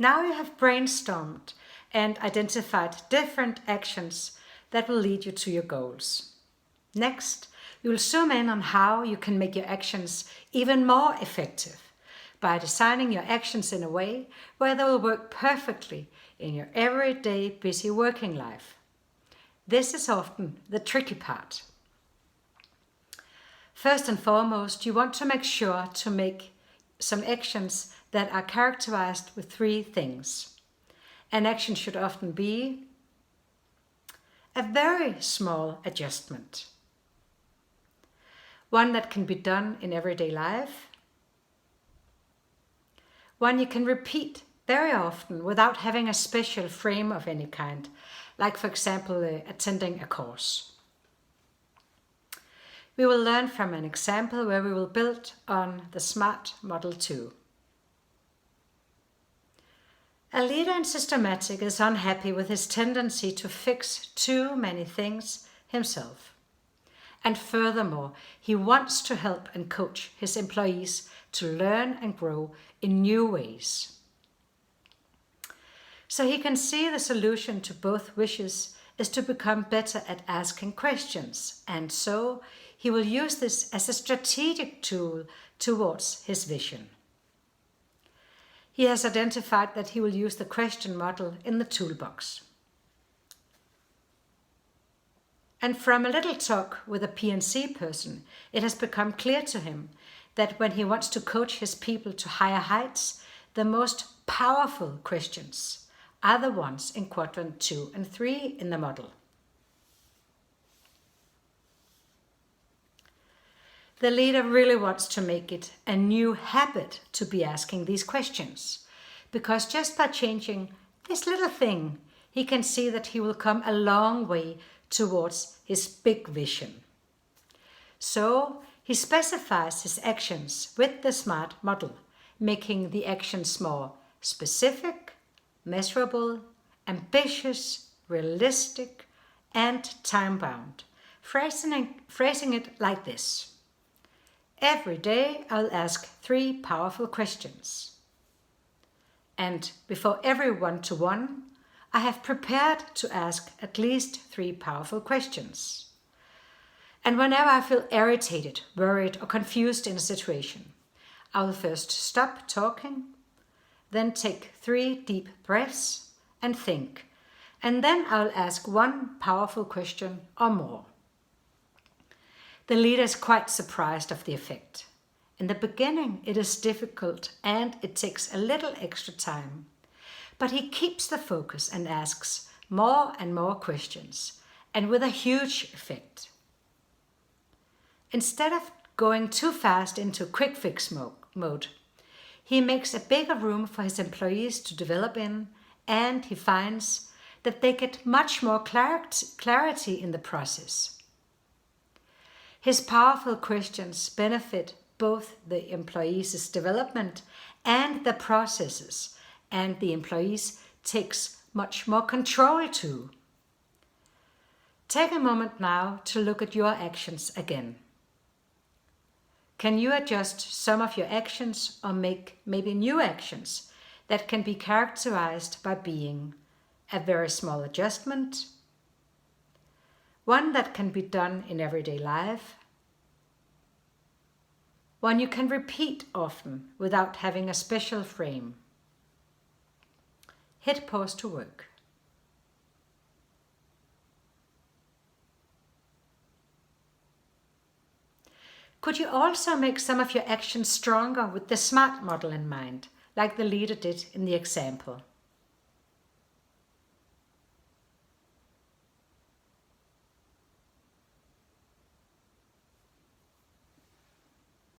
Now you have brainstormed and identified different actions that will lead you to your goals. Next, you will zoom in on how you can make your actions even more effective by designing your actions in a way where they will work perfectly in your everyday busy working life. This is often the tricky part. First and foremost, you want to make sure to make some actions that are characterized with 3 things. An action should often be a very small adjustment, one that can be done in everyday life, one you can repeat very often without having a special frame of any kind, like for example attending a course. We will learn from an example where we will build on the SMART Model 2. A leader in Systematic is unhappy with his tendency to fix too many things himself. And furthermore, he wants to help and coach his employees to learn and grow in new ways. So he can see the solution to both wishes is to become better at asking questions, and so he will use this as a strategic tool towards his vision. He has identified that he will use the question model in the toolbox. And from a little talk with a P&C person, it has become clear to him that when he wants to coach his people to higher heights, the most powerful questions are the ones in quadrant 2 and 3 in the model. The leader really wants to make it a new habit to be asking these questions, because just by changing this little thing, he can see that he will come a long way towards his big vision. So he specifies his actions with the SMART model, making the actions more specific, measurable, ambitious, realistic, and time-bound, phrasing it like this. Every day I'll ask 3 powerful questions. And before every one-to-one, I have prepared to ask at least 3 powerful questions. And whenever I feel irritated, worried, or confused in a situation, I will first stop talking, then take 3 deep breaths and think, and then I'll ask 1 powerful question or more. The leader is quite surprised of the effect. In the beginning, it is difficult and it takes a little extra time, but he keeps the focus and asks more and more questions, and with a huge effect. Instead of going too fast into quick fix mode, he makes a bigger room for his employees to develop in, and he finds that they get much more clarity in the process. His powerful questions benefit both the employees' development and the processes, and the employees takes much more control too. Take a moment now to look at your actions again. Can you adjust some of your actions or make maybe new actions that can be characterized by being a very small adjustment, one that can be done in everyday life, one you can repeat often without having a special frame? Hit pause to work. Could you also make some of your actions stronger with the SMART model in mind, like the leader did in the example?